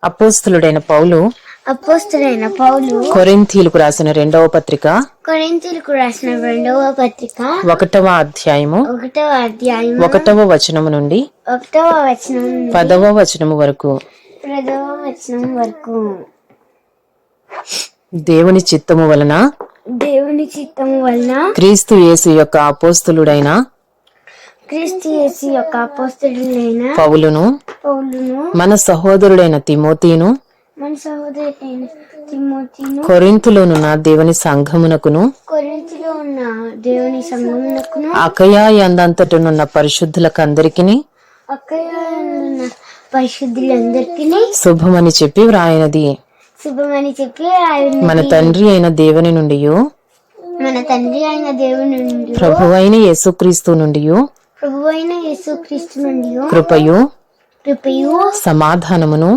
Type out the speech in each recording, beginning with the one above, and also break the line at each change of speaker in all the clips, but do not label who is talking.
అపోస్తలుడైన పౌలు కొరింథీయులకు రాసిన రెండవ పత్రిక 1వ అధ్యాయము 1వ వచనము నుండి 10వ వచనము వరకు దేవుని చిత్తము వలన క్రీస్తు యేసు యొక్క అపోస్తలుడైన పౌలును మన సహోదరుడైన తిమోతిను కొరింథులోనున్న దేవుని సంఘమునకును అకయా యందంతటనున్న పరిశుద్ధులకందరికిని శుభమని చెప్పి వ్రాయనది. మన తండ్రి అయిన దేవుని నుండి ప్రభువైన యేసుక్రీస్తు నుండి కృపయు సమాధానమును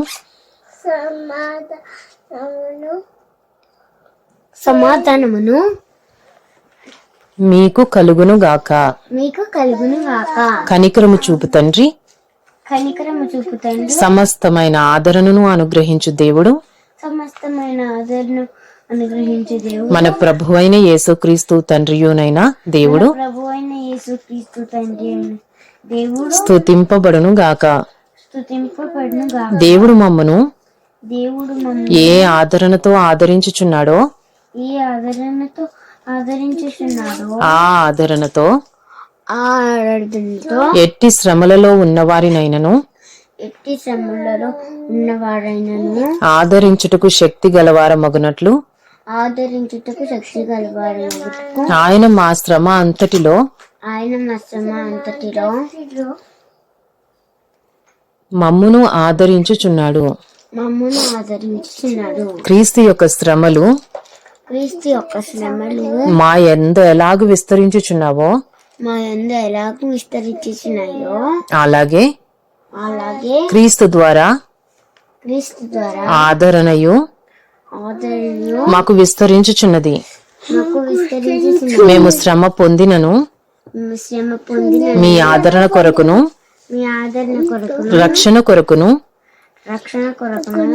మీకు కలుగును గాక. కనికరము చూపు తండ్రి సమస్తమైన ఆదరణను అనుగ్రహించు దేవుడు మన ప్రభువైన యేసుక్రీస్తు తండ్రియునైన దేవుడు స్తుతింపబడును గాక. దేవుడు మమ్మను ఏ ఆదరణతో ఆదరించుచున్నాడో ఆ ఆదరణతో ఎట్టి శ్రమలలో ఉన్నవారినైనను ఆదరించుటకు శక్తి గలవారమగునట్లు ఆయన మా శ్రమ అంతటిలో మమ్మును ఆదరించుచున్నాడు. క్రీస్తు యొక్క శ్రమలు మా యందు ఎలాగు విస్తరించుచున్నావో అలాగే క్రీస్తు ద్వారా ఆదరణయు మాకు విస్తరించుచున్నది. మేము శ్రమ పొందినను మీ ఆదరణ కొరకును రక్షణ కొరకును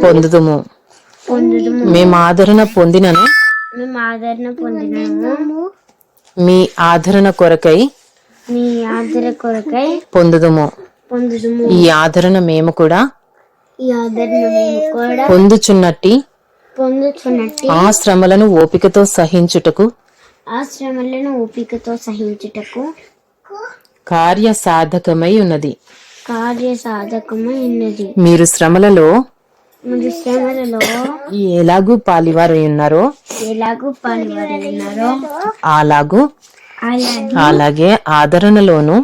పొందుదుము. మేము ఆదరణ పొందినను మీ ఆదరణ కొరకై పొందుదుము. ఈ ఆదరణ మేము కూడా పొందుచున్నట్టి ఆ శ్రమలను ఓపికతో సహించుటకు కార్య సాధకమై ఉన్నది. మీరు శ్రమలలో ఎలాగూ పాలివారై ఉన్నారో అలాగే ఆదరణలోను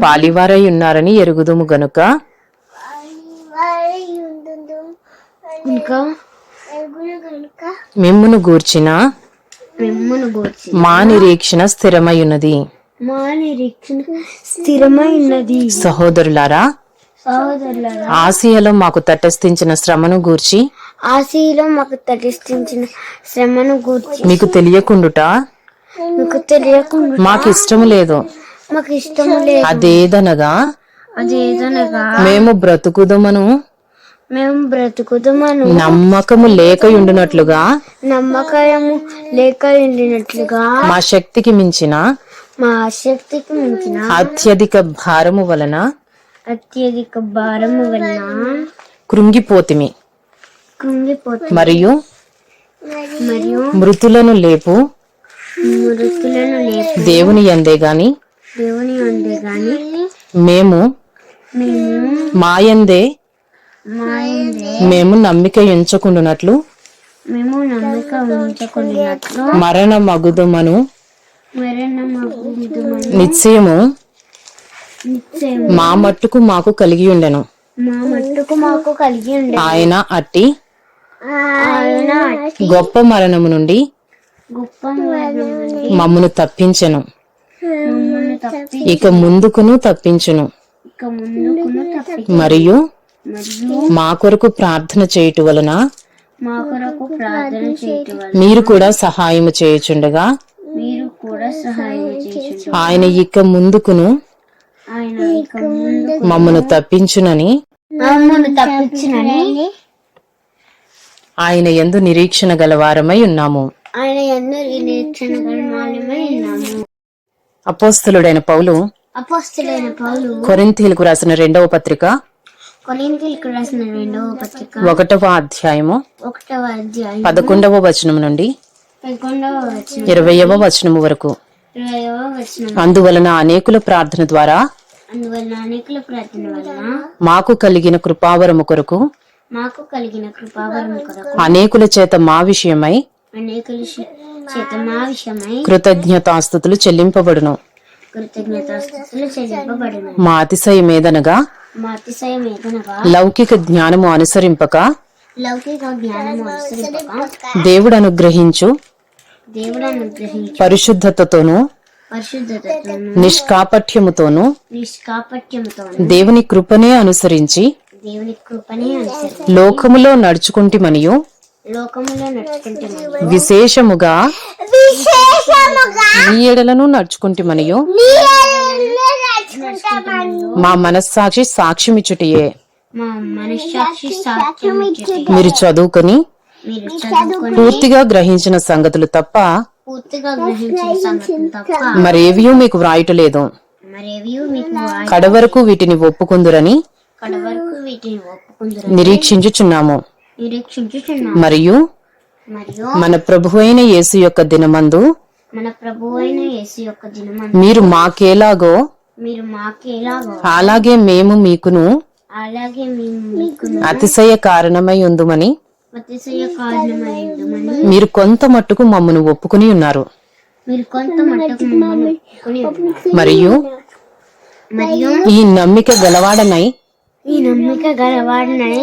పాలివారై ఉన్నారని ఎరుగుదుము గనుక మిమ్మును గూర్చిన మా నిరీక్షణ స్థిరమై ఉన్నది. సహోదరులారా, ఆసియాలో మాకు తటస్థించిన శ్రమను గూర్చి మీకు తెలియకుండుట మాకు ఇష్టము లేదు. అదేదనగా మేము బ్రతుకుదమను నమ్మకము లేకయుండునట్లుగా మా శక్తికి మించిన అత్యధిక భారము వలన కృంగిపోతిమి. మరియు మృతులను లేపు దేవుని యందే గాని మేము మాయందే మేము నమ్మిక ఎంచుకుంటున్నట్లు మరణ మగుదమను నిశ్చయము మా మట్టుకు మాకు కలిగి ఉండెను. ఆయన అట్టి గొప్ప మరణము నుండి మమ్మను తప్పించెను, ఇక ముందుకును తప్పించును. మరియు మా కొరకు ప్రార్థన చేయుట వలన మీరు కూడా సహాయము చేయుచుండగా ఆయన ఇక ముందుకును మమ్మను తప్పించునని
మమ్మను తప్పించునని
ఆయన యందు నిరీక్షణ గలవారమై ఉన్నాము.
ఆయన యందు నిరీక్షణ గలవారమై ఉన్నాము.
అపోస్తలుడైన పౌలు
అపోస్తలుడైన పౌలు
కొరింథీయులకు రాసిన 2వ పత్రిక
కొరింథీయులకు రాసిన 2వ పత్రిక
1వ అధ్యాయము
1వ అధ్యాయం
11వ వచనం నుండి
11వ వచనం
20వ వచనం వరకు.
20వ వచనం.
అందువలన అనేకుల ప్రార్థన ద్వారా
అందువలన అనేకుల ప్రార్థన వలన
మాకు కలిగిన కృపావరము కొరకు అనేకుల చేత మా విషయమై
అనేకుల చేత మా విషయమై
కృతజ్ఞతాస్తుతులు చెల్లింపబడును. మా అతిశయమేదనగా లౌకిక జ్ఞానము అనుసరింపక దేవుడు అనుగ్రహించు పరిశుద్ధతతోనూ నిష్కాపట్యముతోనూ దేవుని కృపనే అనుసరించి లోకములో నడుచుకుంటిమనియు విశేషముగా నీ ఎడలను నడుచుకుంటిమనియు మా మనస్సాక్షి సాక్ష్యమిచ్చుటయే. మీరు చదువుకొని పూర్తిగా గ్రహించిన సంగతులు తప్ప మరేవీ మీకు వ్రాయటలేదు. కడవరకు వీటిని ఒప్పుకుందురని నిరీక్షించుచున్నాము. మరియు మన ప్రభువైన యేసు యొక్క దినమందు మీరు మాకేలాగో అలాగే మేము మీకును అతిశయ కారణమై ఉందుమని మీరు కొంత మట్టుకు మమ్మను ఒప్పుకుని ఉన్నారు. మరియు ఈ నమ్మిక గలవాడనై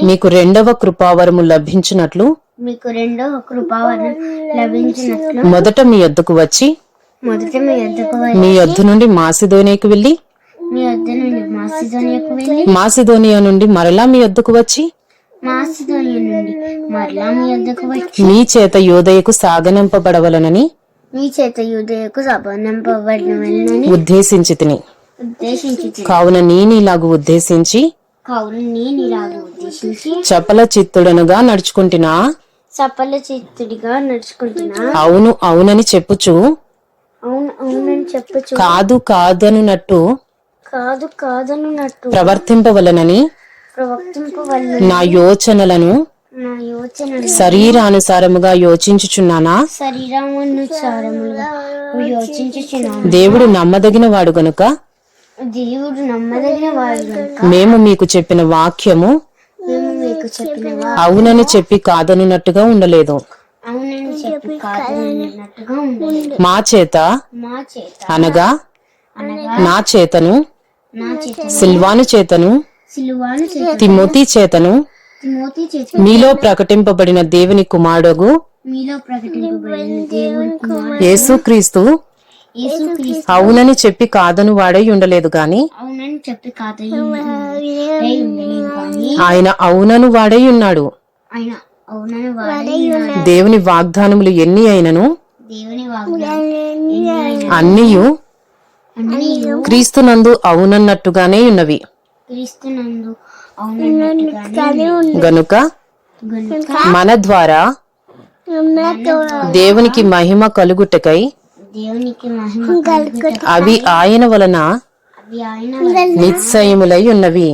మీకు 2వ కృపావరము లభించినట్లు మొదట మీ యొద్దకు వచ్చి మీ యొద్ద నుండి మాసిదోనియాకు వెళ్లి మాసిదోనియా నుండి మరలా మీ యొద్దకు వచ్చి మీ చేత యోదయకు సాగనంపబడవలనని ఉద్దేశించితిని. కావున నేనిలాగు ఉద్దేశించి చపల చిత్తుడనుగా నడుచుకుంటున్నా. అవును అవునని చెప్పుచు కాదు కాదనున్నట్టు ప్రవర్తింపవలనని నా యోచనలను శరీరానుసారముగా యోచించుచున్నానా? దేవుడు నమ్మదగిన వాడు గనుక మేము మీకు చెప్పిన వాక్యము అవునని చెప్పి కాదనున్నట్టుగా ఉండలేదు. మా చేత అనగా నా చేతను సిల్వాను చేతను తిమోతి చేతను మీలో ప్రకటింపబడిన దేవుని కుమారుడు యేసుక్రీస్తు అవునని చెప్పి కాదను వాడై ఉండలేదు గాని ఆయన అవునను వాడై ఉన్నాడు. దేవుని వాగ్దానములు ఎన్ని అయినను అన్నియు క్రీస్తునందు అవునన్నట్టుగానే ఉన్నవి. గనుక మన ద్వారా దేవునికి మహిమ కలుగుటకై అవి ఆయన వలన నిశ్చయములై ఉన్నవి.